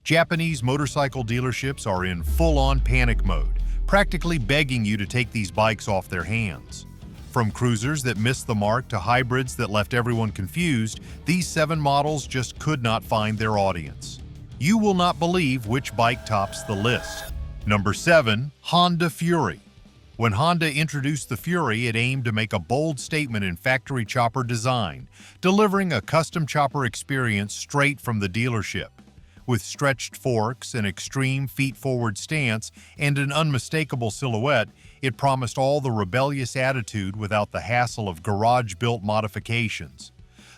Japanese motorcycle dealerships are in full-on panic mode, practically begging you to take these bikes off their hands. From cruisers that missed the mark to hybrids that left everyone confused, these 7 models just could not find their audience. You will not believe which bike tops the list. Number 7. Honda Fury. When Honda introduced the Fury, it aimed to make a bold statement in factory chopper design, delivering a custom chopper experience straight from the dealership. With stretched forks, an extreme feet-forward stance, and an unmistakable silhouette, it promised all the rebellious attitude without the hassle of garage-built modifications.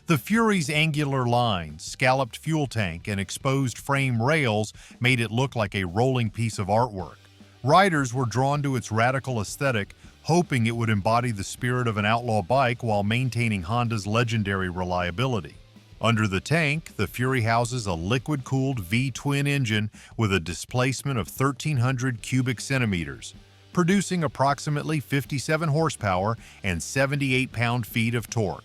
The Fury's angular lines, scalloped fuel tank, and exposed frame rails made it look like a rolling piece of artwork. Riders were drawn to its radical aesthetic, hoping it would embody the spirit of an outlaw bike while maintaining Honda's legendary reliability. Under the tank, the Fury houses a liquid-cooled V-twin engine with a displacement of 1,300 cubic centimeters, producing approximately 57 horsepower and 78 pound-feet of torque.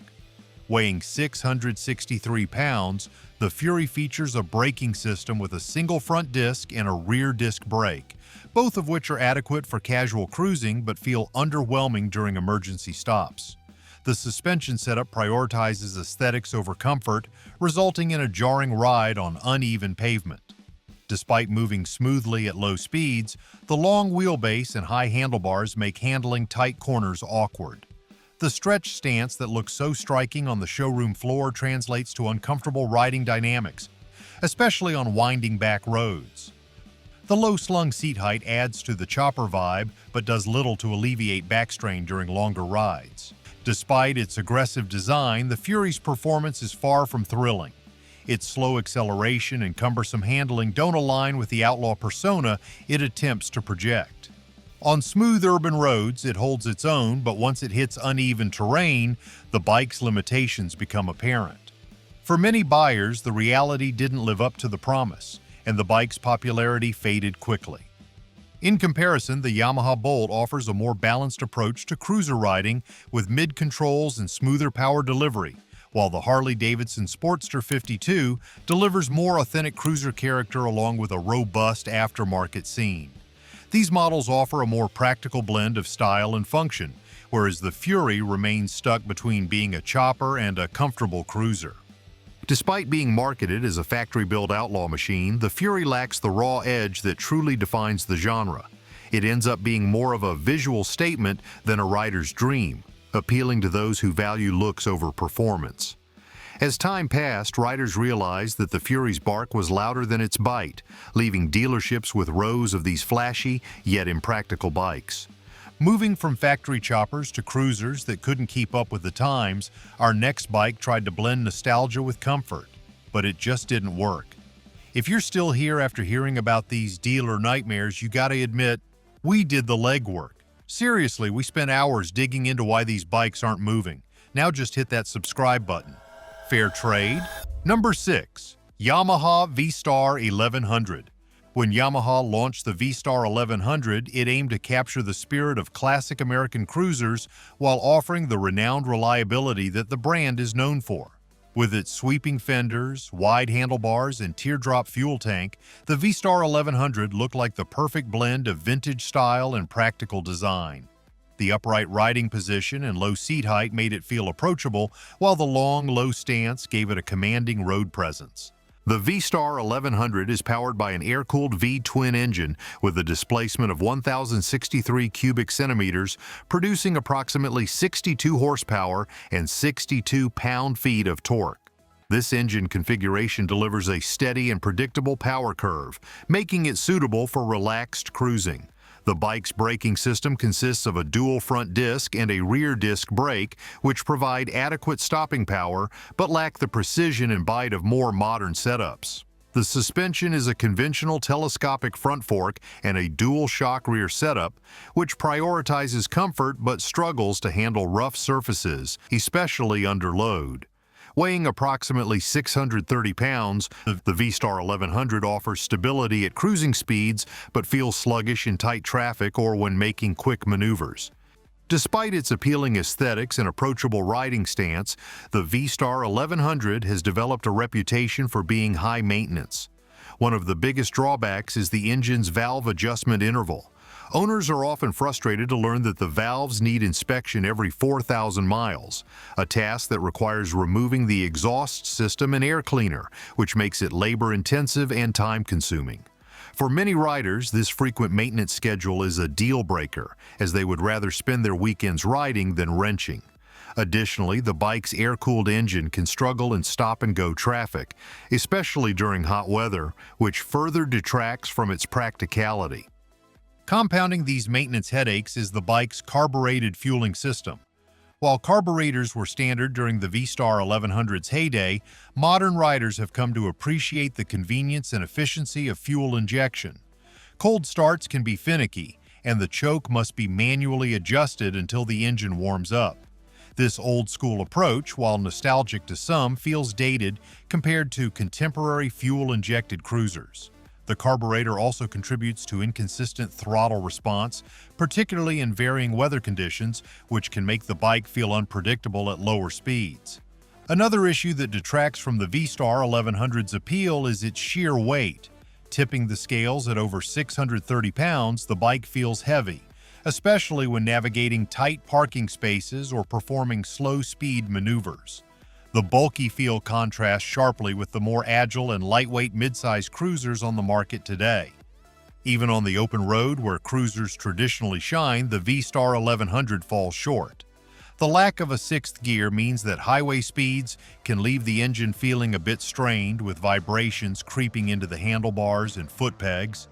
Weighing 663 pounds, the Fury features a braking system with a single front disc and a rear disc brake, both of which are adequate for casual cruising but feel underwhelming during emergency stops. The suspension setup prioritizes aesthetics over comfort, resulting in a jarring ride on uneven pavement. Despite moving smoothly at low speeds, the long wheelbase and high handlebars make handling tight corners awkward. The stretch stance that looks so striking on the showroom floor translates to uncomfortable riding dynamics, especially on winding back roads. The low-slung seat height adds to the chopper vibe, but does little to alleviate back strain during longer rides. Despite its aggressive design, the Fury's performance is far from thrilling. Its slow acceleration and cumbersome handling don't align with the outlaw persona it attempts to project. On smooth urban roads, it holds its own, but once it hits uneven terrain, the bike's limitations become apparent. For many buyers, the reality didn't live up to the promise, and the bike's popularity faded quickly. In comparison, the Yamaha Bolt offers a more balanced approach to cruiser riding with mid-controls and smoother power delivery, while the Harley-Davidson Sportster 52 delivers more authentic cruiser character along with a robust aftermarket scene. These models offer a more practical blend of style and function, whereas the Fury remains stuck between being a chopper and a comfortable cruiser. Despite being marketed as a factory-built outlaw machine, the Fury lacks the raw edge that truly defines the genre. It ends up being more of a visual statement than a rider's dream, appealing to those who value looks over performance. As time passed, riders realized that the Fury's bark was louder than its bite, leaving dealerships with rows of these flashy yet impractical bikes. Moving from factory choppers to cruisers that couldn't keep up with the times, our next bike tried to blend nostalgia with comfort, but it just didn't work. If you're still here after hearing about these dealer nightmares, you gotta admit, we did the legwork. Seriously, we spent hours digging into why these bikes aren't moving. Now just hit that subscribe button. Fair trade? Number 6. Yamaha V Star 1100. When Yamaha launched the V Star 1100, it aimed to capture the spirit of classic American cruisers while offering the renowned reliability that the brand is known for. With its sweeping fenders, wide handlebars, and teardrop fuel tank, the V Star 1100 looked like the perfect blend of vintage style and practical design. The upright riding position and low seat height made it feel approachable, while the long, low stance gave it a commanding road presence. The V Star 1100 is powered by an air-cooled V-twin engine with a displacement of 1,063 cubic centimeters, producing approximately 62 horsepower and 62 pound-feet of torque. This engine configuration delivers a steady and predictable power curve, making it suitable for relaxed cruising. The bike's braking system consists of a dual front disc and a rear disc brake, which provide adequate stopping power but lack the precision and bite of more modern setups. The suspension is a conventional telescopic front fork and a dual shock rear setup, which prioritizes comfort but struggles to handle rough surfaces, especially under load. Weighing approximately 630 pounds, the V Star 1100 offers stability at cruising speeds but feels sluggish in tight traffic or when making quick maneuvers. Despite its appealing aesthetics and approachable riding stance, the V Star 1100 has developed a reputation for being high maintenance. One of the biggest drawbacks is the engine's valve adjustment interval. Owners are often frustrated to learn that the valves need inspection every 4,000 miles, a task that requires removing the exhaust system and air cleaner, which makes it labor-intensive and time-consuming. For many riders, this frequent maintenance schedule is a deal-breaker, as they would rather spend their weekends riding than wrenching. Additionally, the bike's air-cooled engine can struggle in stop-and-go traffic, especially during hot weather, which further detracts from its practicality. Compounding these maintenance headaches is the bike's carbureted fueling system. While carburetors were standard during the V Star 1100's heyday, modern riders have come to appreciate the convenience and efficiency of fuel injection. Cold starts can be finicky, and the choke must be manually adjusted until the engine warms up. This old-school approach, while nostalgic to some, feels dated compared to contemporary fuel-injected cruisers. The carburetor also contributes to inconsistent throttle response, particularly in varying weather conditions, which can make the bike feel unpredictable at lower speeds. Another issue that detracts from the V Star 1100's appeal is its sheer weight. Tipping the scales at over 630 pounds, the bike feels heavy, especially when navigating tight parking spaces or performing slow-speed maneuvers. The bulky feel contrasts sharply with the more agile and lightweight midsize cruisers on the market today. Even on the open road where cruisers traditionally shine, the V Star 1100 falls short. The lack of a sixth gear means that highway speeds can leave the engine feeling a bit strained, with vibrations creeping into the handlebars and foot pegs.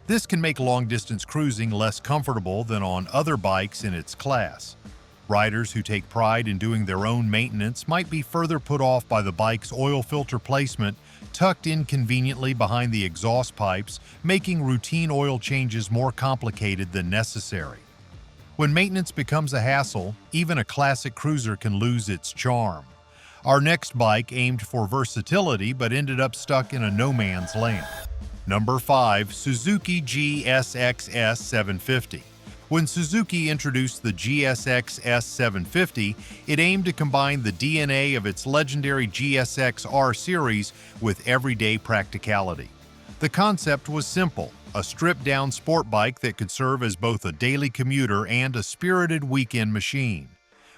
This can make long-distance cruising less comfortable than on other bikes in its class. Riders who take pride in doing their own maintenance might be further put off by the bike's oil filter placement tucked in conveniently behind the exhaust pipes, making routine oil changes more complicated than necessary. When maintenance becomes a hassle, even a classic cruiser can lose its charm. Our next bike aimed for versatility but ended up stuck in a no-man's land. Number 5. Suzuki GSX-S 750. When Suzuki introduced the GSX-S 750, it aimed to combine the DNA of its legendary GSX-R series with everyday practicality. The concept was simple: a stripped-down sport bike that could serve as both a daily commuter and a spirited weekend machine.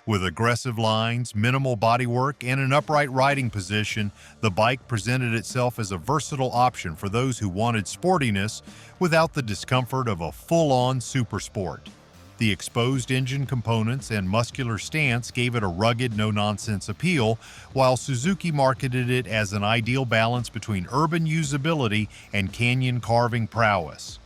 With aggressive lines, minimal bodywork, and an upright riding position, the bike presented itself as a versatile option for those who wanted sportiness without the discomfort of a full-on supersport. The exposed engine components and muscular stance gave it a rugged, no-nonsense appeal, while Suzuki marketed it as an ideal balance between urban usability and canyon-carving prowess.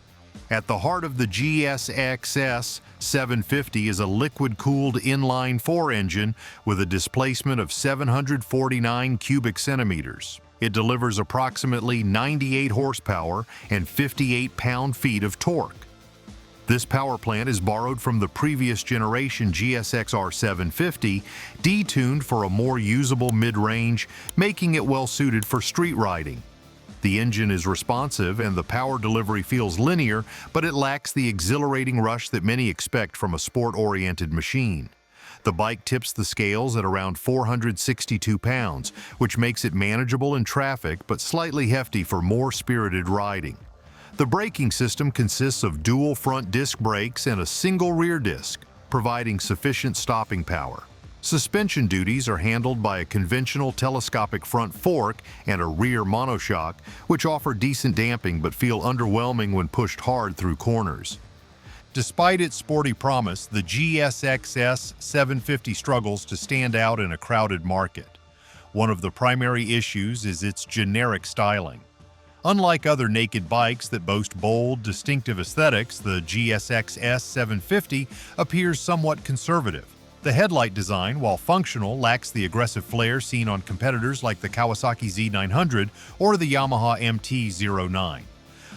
At the heart of the GSX-S 750 is a liquid-cooled inline-4 engine with a displacement of 749 cubic centimeters. It delivers approximately 98 horsepower and 58 pound-feet of torque. This power plant is borrowed from the previous generation GSX-R 750, detuned for a more usable mid-range, making it well-suited for street riding. The engine is responsive and the power delivery feels linear, but it lacks the exhilarating rush that many expect from a sport-oriented machine. The bike tips the scales at around 462 pounds, which makes it manageable in traffic but slightly hefty for more spirited riding. The braking system consists of dual front disc brakes and a single rear disc, providing sufficient stopping power. Suspension duties are handled by a conventional telescopic front fork and a rear monoshock, which offer decent damping but feel underwhelming when pushed hard through corners. Despite its sporty promise, the GSX-S 750 struggles to stand out in a crowded market. One of the primary issues is its generic styling. Unlike other naked bikes that boast bold, distinctive aesthetics, the GSX-S 750 appears somewhat conservative. The headlight design, while functional, lacks the aggressive flair seen on competitors like the Kawasaki Z900 or the Yamaha MT-09.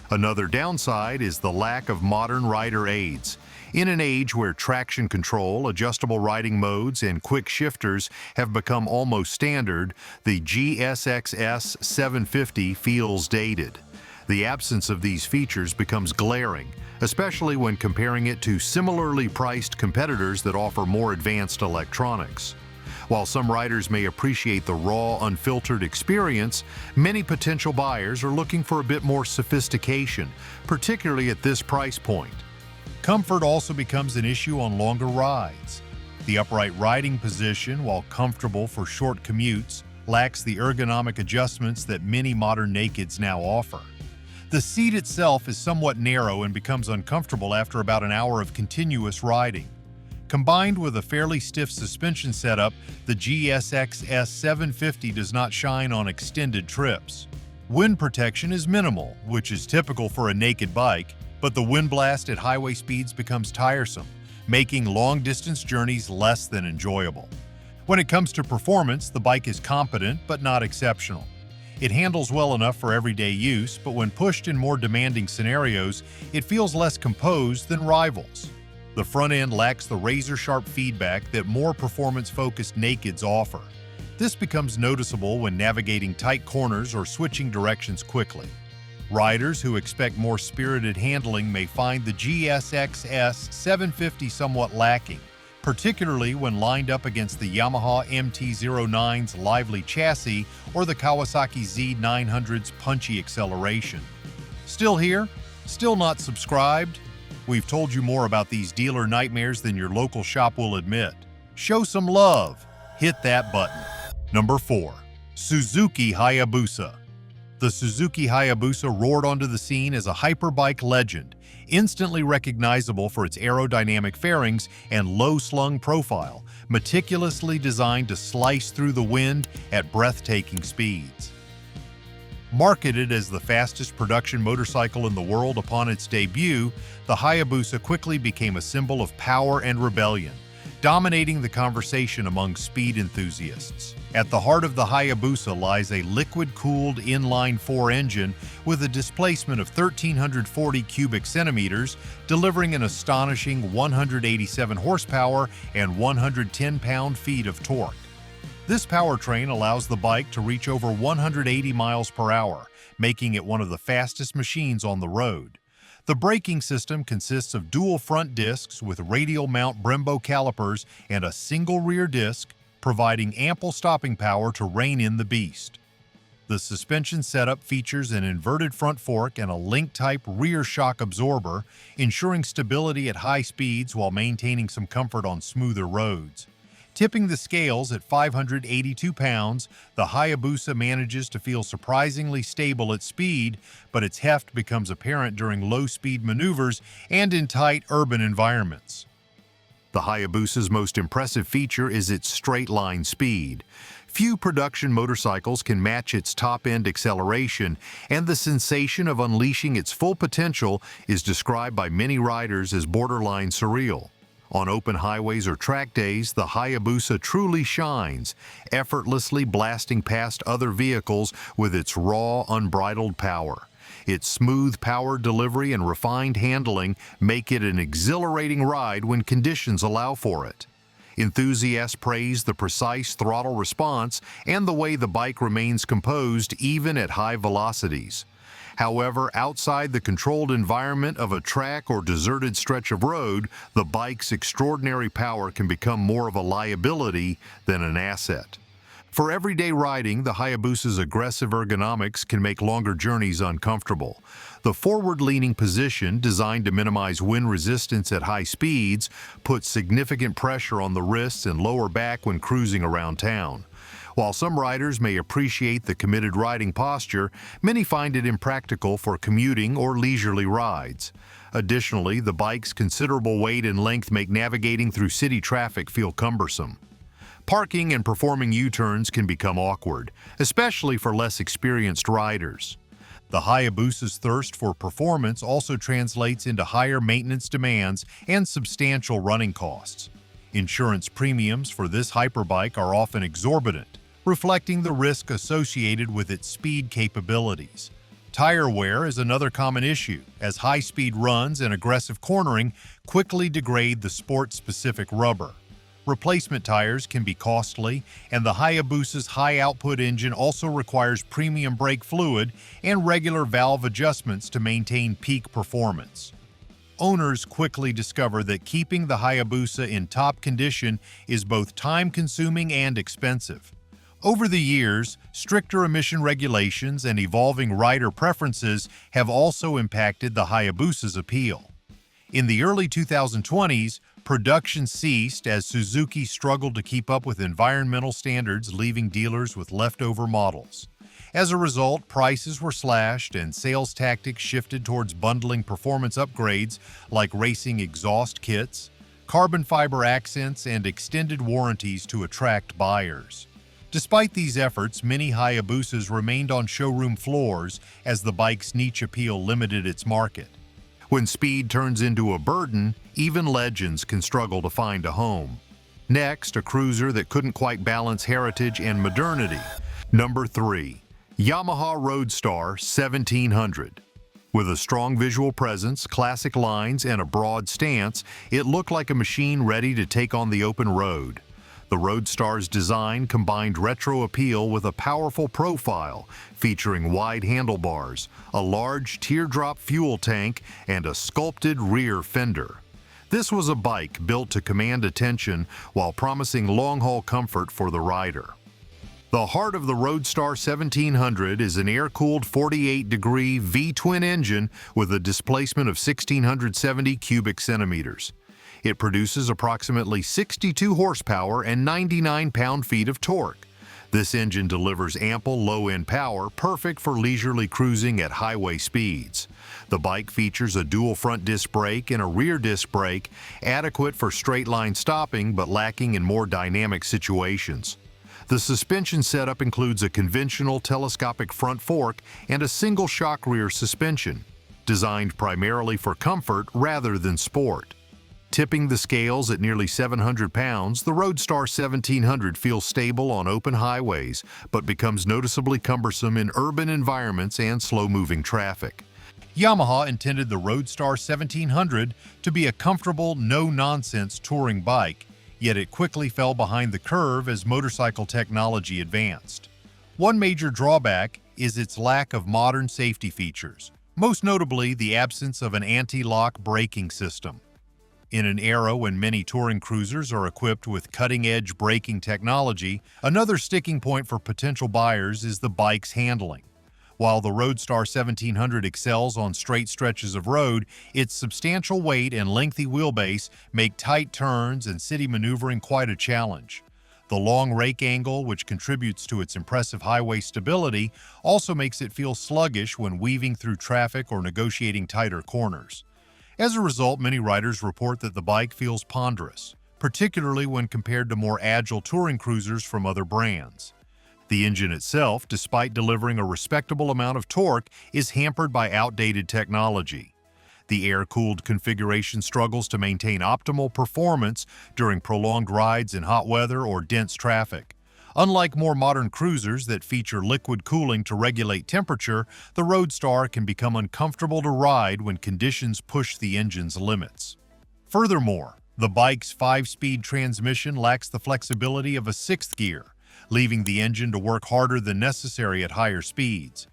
Another downside is the lack of modern rider aids. In an age where traction control, adjustable riding modes, and quick shifters have become almost standard, the GSX-S 750 feels dated. The absence of these features becomes glaring, especially when comparing it to similarly priced competitors that offer more advanced electronics. While some riders may appreciate the raw, unfiltered experience, many potential buyers are looking for a bit more sophistication, particularly at this price point. Comfort also becomes an issue on longer rides. The upright riding position, while comfortable for short commutes, lacks the ergonomic adjustments that many modern nakeds now offer. The seat itself is somewhat narrow and becomes uncomfortable after about an hour of continuous riding. Combined with a fairly stiff suspension setup, the GSX-S 750 does not shine on extended trips. Wind protection is minimal, which is typical for a naked bike, but the wind blast at highway speeds becomes tiresome, making long-distance journeys less than enjoyable. When it comes to performance, the bike is competent but not exceptional. It handles well enough for everyday use, but when pushed in more demanding scenarios, it feels less composed than rivals. The front end lacks the razor-sharp feedback that more performance-focused nakeds offer. This becomes noticeable when navigating tight corners or switching directions quickly. Riders who expect more spirited handling may find the GSX-S 750 somewhat lacking, particularly when lined up against the Yamaha MT-09's lively chassis or the Kawasaki Z900's punchy acceleration. Still here? Still not subscribed? We've told you more about these dealer nightmares than your local shop will admit. Show some love. Hit that button. Number 4. Suzuki Hayabusa. The Suzuki Hayabusa roared onto the scene as a hyperbike legend, instantly recognizable for its aerodynamic fairings and low-slung profile, meticulously designed to slice through the wind at breathtaking speeds. Marketed as the fastest production motorcycle in the world upon its debut, the Hayabusa quickly became a symbol of power and rebellion, dominating the conversation among speed enthusiasts. At the heart of the Hayabusa lies a liquid-cooled inline-4 engine with a displacement of 1,340 cubic centimeters, delivering an astonishing 187 horsepower and 110 pound-feet of torque. This powertrain allows the bike to reach over 180 miles per hour, making it one of the fastest machines on the road. The braking system consists of dual front discs with radial mount Brembo calipers and a single rear disc, providing ample stopping power to rein in the beast. The suspension setup features an inverted front fork and a link-type rear shock absorber, ensuring stability at high speeds while maintaining some comfort on smoother roads. Tipping the scales at 582 pounds, the Hayabusa manages to feel surprisingly stable at speed, but its heft becomes apparent during low-speed maneuvers and in tight urban environments. The Hayabusa's most impressive feature is its straight-line speed. Few production motorcycles can match its top-end acceleration, and the sensation of unleashing its full potential is described by many riders as borderline surreal. On open highways or track days, the Hayabusa truly shines, effortlessly blasting past other vehicles with its raw, unbridled power. Its smooth power delivery and refined handling make it an exhilarating ride when conditions allow for it. Enthusiasts praise the precise throttle response and the way the bike remains composed even at high velocities. However, outside the controlled environment of a track or deserted stretch of road, the bike's extraordinary power can become more of a liability than an asset. For everyday riding, the Hayabusa's aggressive ergonomics can make longer journeys uncomfortable. The forward-leaning position, designed to minimize wind resistance at high speeds, puts significant pressure on the wrists and lower back when cruising around town. While some riders may appreciate the committed riding posture, many find it impractical for commuting or leisurely rides. Additionally, the bike's considerable weight and length make navigating through city traffic feel cumbersome. Parking and performing U-turns can become awkward, especially for less experienced riders. The Hayabusa's thirst for performance also translates into higher maintenance demands and substantial running costs. Insurance premiums for this hyperbike are often exorbitant, reflecting the risk associated with its speed capabilities. Tire wear is another common issue, as high-speed runs and aggressive cornering quickly degrade the sport-specific rubber. Replacement tires can be costly, and the Hayabusa's high-output engine also requires premium brake fluid and regular valve adjustments to maintain peak performance. owners quickly discover that keeping the Hayabusa in top condition is both time-consuming and expensive. Over the years, stricter emission regulations and evolving rider preferences have also impacted the Hayabusa's appeal. In the early 2020s, production ceased as Suzuki struggled to keep up with environmental standards, leaving dealers with leftover models. As a result, prices were slashed and sales tactics shifted towards bundling performance upgrades like racing exhaust kits, carbon fiber accents, and extended warranties to attract buyers. Despite these efforts, many Hayabusas remained on showroom floors as the bike's niche appeal limited its market. When speed turns into a burden, even legends can struggle to find a home. Next, a cruiser that couldn't quite balance heritage and modernity. Number 3. Yamaha Roadstar 1700. With a strong visual presence, classic lines, and a broad stance, it looked like a machine ready to take on the open road. The Roadstar's design combined retro appeal with a powerful profile, featuring wide handlebars, a large teardrop fuel tank, and a sculpted rear fender. This was a bike built to command attention while promising long-haul comfort for the rider. The heart of the Roadstar 1700 is an air-cooled 48-degree V-twin engine with a displacement of 1,670 cubic centimeters. It produces approximately 62 horsepower and 99 pound-feet of torque. This engine delivers ample low-end power, perfect for leisurely cruising at highway speeds. The bike features a dual front disc brake and a rear disc brake, adequate for straight-line stopping but lacking in more dynamic situations. The suspension setup includes a conventional telescopic front fork and a single shock rear suspension, designed primarily for comfort rather than sport. Tipping the scales at nearly 700 pounds, the Roadstar 1700 feels stable on open highways, but becomes noticeably cumbersome in urban environments and slow-moving traffic. Yamaha intended the Roadstar 1700 to be a comfortable, no-nonsense touring bike, yet it quickly fell behind the curve as motorcycle technology advanced. One major drawback is its lack of modern safety features, most notably the absence of an anti-lock braking system. In an era when many touring cruisers are equipped with cutting-edge braking technology, another sticking point for potential buyers is the bike's handling. While the Roadstar 1700 excels on straight stretches of road, its substantial weight and lengthy wheelbase make tight turns and city maneuvering quite a challenge. The long rake angle, which contributes to its impressive highway stability, also makes it feel sluggish when weaving through traffic or negotiating tighter corners. As a result, many riders report that the bike feels ponderous, particularly when compared to more agile touring cruisers from other brands. The engine itself, despite delivering a respectable amount of torque, is hampered by outdated technology. The air-cooled configuration struggles to maintain optimal performance during prolonged rides in hot weather or dense traffic. Unlike more modern cruisers that feature liquid cooling to regulate temperature, the Roadstar can become uncomfortable to ride when conditions push the engine's limits. Furthermore, the bike's 5-speed transmission lacks the flexibility of a 6th gear, leaving the engine to work harder than necessary at higher speeds.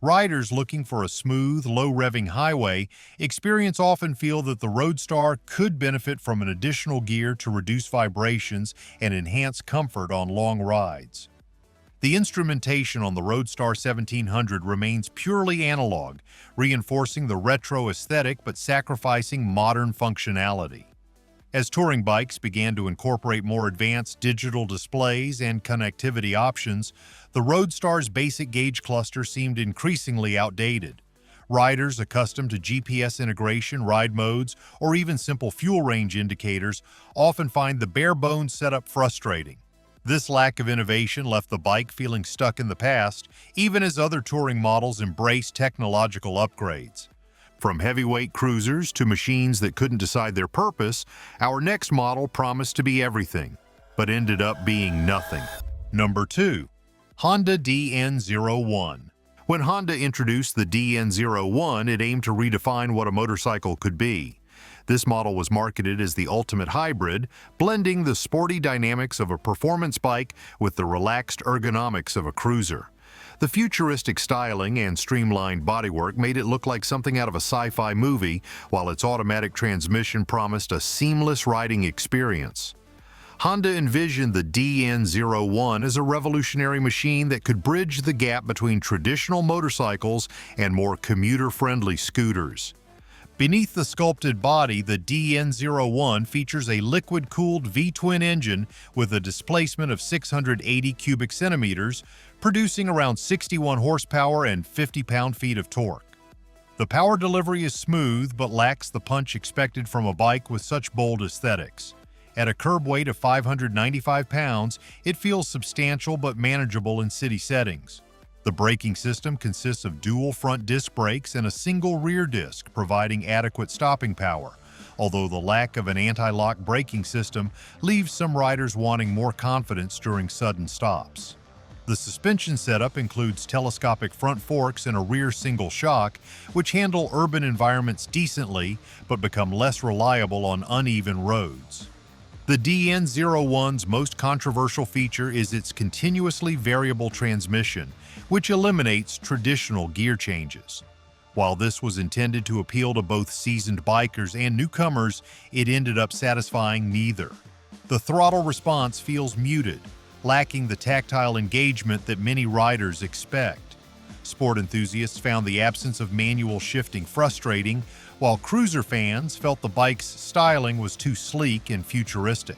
Riders looking for a smooth, low-revving highway experience often feel that the Roadstar could benefit from an additional gear to reduce vibrations and enhance comfort on long rides. The instrumentation on the Roadstar 1700 remains purely analog, reinforcing the retro aesthetic but sacrificing modern functionality. As touring bikes began to incorporate more advanced digital displays and connectivity options, the Roadstar's basic gauge cluster seemed increasingly outdated. Riders accustomed to GPS integration, ride modes, or even simple fuel range indicators often find the bare-bones setup frustrating. This lack of innovation left the bike feeling stuck in the past, even as other touring models embraced technological upgrades. From heavyweight cruisers to machines that couldn't decide their purpose, our next model promised to be everything, but ended up being nothing. Number 2. Honda DN01. When Honda introduced the DN01, it aimed to redefine what a motorcycle could be. This model was marketed as the ultimate hybrid, blending the sporty dynamics of a performance bike with the relaxed ergonomics of a cruiser. The futuristic styling and streamlined bodywork made it look like something out of a sci-fi movie, while its automatic transmission promised a seamless riding experience. Honda envisioned the DN01 as a revolutionary machine that could bridge the gap between traditional motorcycles and more commuter-friendly scooters. Beneath the sculpted body, the DN01 features a liquid-cooled V-twin engine with a displacement of 680 cubic centimeters, producing around 61 horsepower and 50 pound-feet of torque. The power delivery is smooth but lacks the punch expected from a bike with such bold aesthetics. At a curb weight of 595 pounds, it feels substantial but manageable in city settings. The braking system consists of dual front disc brakes and a single rear disc, providing adequate stopping power, although the lack of an anti-lock braking system leaves some riders wanting more confidence during sudden stops. The suspension setup includes telescopic front forks and a rear single shock, which handle urban environments decently but become less reliable on uneven roads. The DN01's most controversial feature is its continuously variable transmission, which eliminates traditional gear changes. While this was intended to appeal to both seasoned bikers and newcomers, it ended up satisfying neither. The throttle response feels muted, lacking the tactile engagement that many riders expect. Sport enthusiasts found the absence of manual shifting frustrating, while cruiser fans felt the bike's styling was too sleek and futuristic.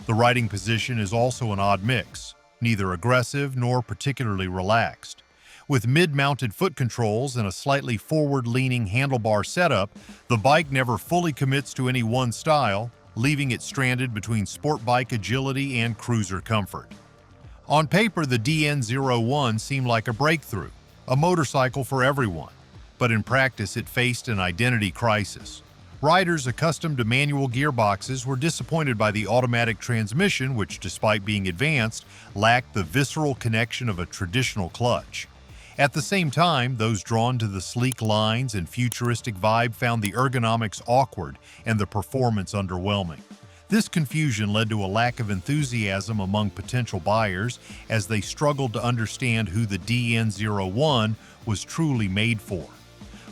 The riding position is also an odd mix, neither aggressive nor particularly relaxed. With mid-mounted foot controls and a slightly forward-leaning handlebar setup, the bike never fully commits to any one style, leaving it stranded between sport bike agility and cruiser comfort. On paper, the DN01 seemed like a breakthrough, a motorcycle for everyone, but in practice it faced an identity crisis. Riders accustomed to manual gearboxes were disappointed by the automatic transmission, which, despite being advanced, lacked the visceral connection of a traditional clutch. At the same time, those drawn to the sleek lines and futuristic vibe found the ergonomics awkward and the performance underwhelming. This confusion led to a lack of enthusiasm among potential buyers as they struggled to understand who the DN01 was truly made for.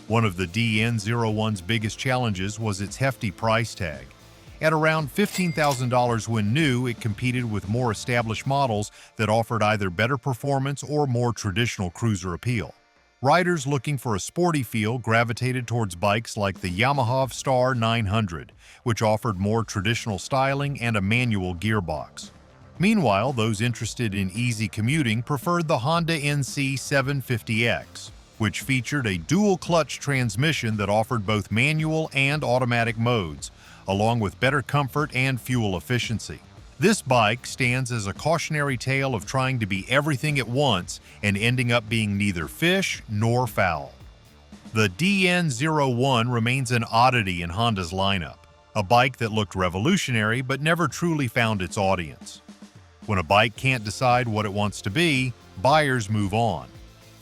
One of the DN01's biggest challenges was its hefty price tag. At around $15,000 when new, it competed with more established models that offered either better performance or more traditional cruiser appeal. Riders looking for a sporty feel gravitated towards bikes like the Yamaha V Star 900, which offered more traditional styling and a manual gearbox. Meanwhile, those interested in easy commuting preferred the Honda NC 750X, which featured a dual-clutch transmission that offered both manual and automatic modes, along with better comfort and fuel efficiency. This bike stands as a cautionary tale of trying to be everything at once and ending up being neither fish nor fowl. The DN01 remains an oddity in Honda's lineup, a bike that looked revolutionary but never truly found its audience. When a bike can't decide what it wants to be, buyers move on.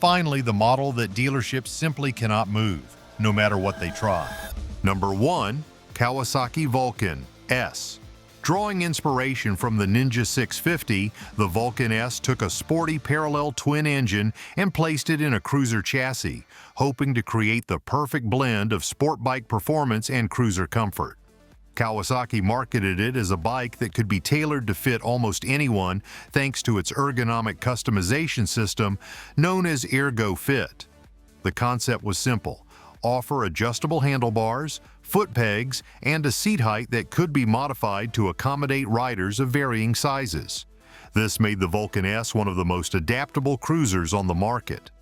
Finally, the model that dealerships simply cannot move, no matter what they try. Number 1. Kawasaki Vulcan S. Drawing inspiration from the Ninja 650, the Vulcan S took a sporty parallel twin engine and placed it in a cruiser chassis, hoping to create the perfect blend of sport bike performance and cruiser comfort. Kawasaki marketed it as a bike that could be tailored to fit almost anyone thanks to its ergonomic customization system known as ErgoFit. The concept was simple: offer adjustable handlebars, foot pegs, and a seat height that could be modified to accommodate riders of varying sizes. This made the Vulcan S one of the most adaptable cruisers on the market.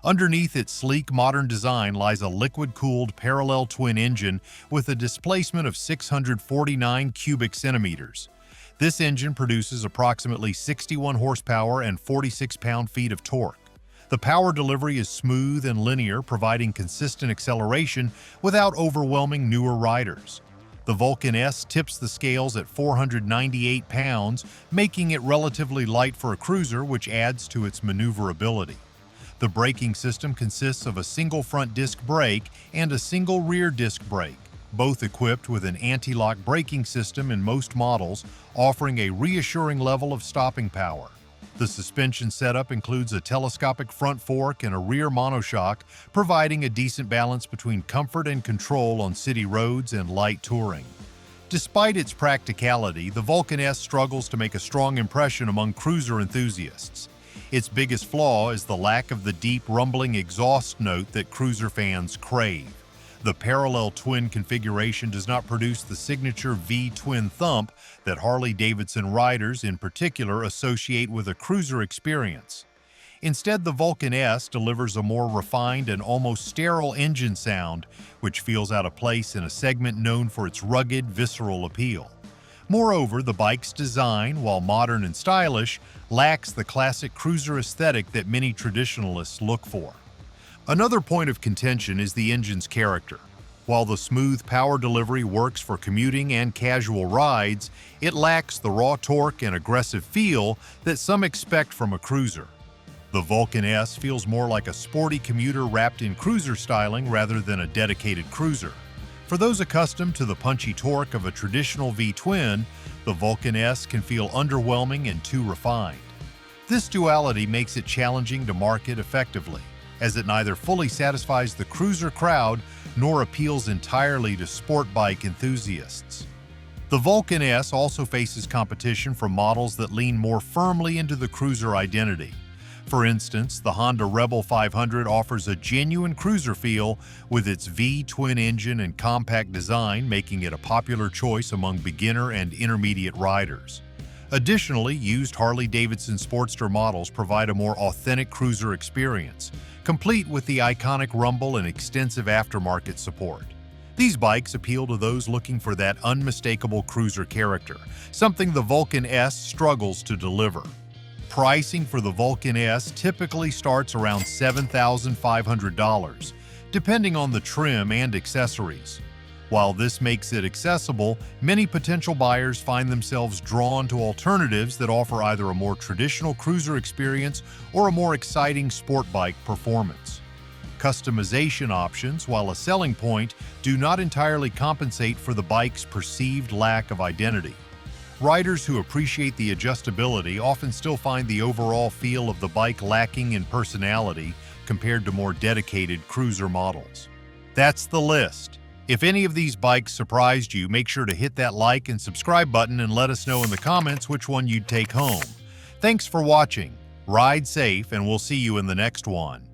Underneath its sleek modern design lies a liquid-cooled parallel twin engine with a displacement of 649 cubic centimeters. This engine produces approximately 61 horsepower and 46 pound-feet of torque. The power delivery is smooth and linear, providing consistent acceleration without overwhelming newer riders. The Vulcan S tips the scales at 498 pounds, making it relatively light for a cruiser, which adds to its maneuverability. The braking system consists of a single front disc brake and a single rear disc brake, both equipped with an anti-lock braking system in most models, offering a reassuring level of stopping power. The suspension setup includes a telescopic front fork and a rear monoshock, providing a decent balance between comfort and control on city roads and light touring. Despite its practicality, the Vulcan S struggles to make a strong impression among cruiser enthusiasts. Its biggest flaw is the lack of the deep, rumbling exhaust note that cruiser fans crave. The parallel twin configuration does not produce the signature V-twin thump that Harley-Davidson riders in particular associate with a cruiser experience. Instead, the Vulcan S delivers a more refined and almost sterile engine sound, which feels out of place in a segment known for its rugged, visceral appeal. Moreover, the bike's design, while modern and stylish, lacks the classic cruiser aesthetic that many traditionalists look for. Another point of contention is the engine's character. While the smooth power delivery works for commuting and casual rides, it lacks the raw torque and aggressive feel that some expect from a cruiser. The Vulcan S feels more like a sporty commuter wrapped in cruiser styling rather than a dedicated cruiser. For those accustomed to the punchy torque of a traditional V-twin, the Vulcan S can feel underwhelming and too refined. This duality makes it challenging to market effectively, as it neither fully satisfies the cruiser crowd nor appeals entirely to sport bike enthusiasts. The Vulcan S also faces competition from models that lean more firmly into the cruiser identity. For instance, the Honda Rebel 500 offers a genuine cruiser feel with its V-twin engine and compact design, making it a popular choice among beginner and intermediate riders. Additionally, used Harley-Davidson Sportster models provide a more authentic cruiser experience, complete with the iconic rumble and extensive aftermarket support. These bikes appeal to those looking for that unmistakable cruiser character, something the Vulcan S struggles to deliver. Pricing for the Vulcan S typically starts around $7,500, depending on the trim and accessories. While this makes it accessible, many potential buyers find themselves drawn to alternatives that offer either a more traditional cruiser experience or a more exciting sport bike performance. Customization options, while a selling point, do not entirely compensate for the bike's perceived lack of identity. Riders who appreciate the adjustability often still find the overall feel of the bike lacking in personality compared to more dedicated cruiser models. That's the list. If any of these bikes surprised you, make sure to hit that like and subscribe button and let us know in the comments which one you'd take home. Thanks for watching. Ride safe, and we'll see you in the next one.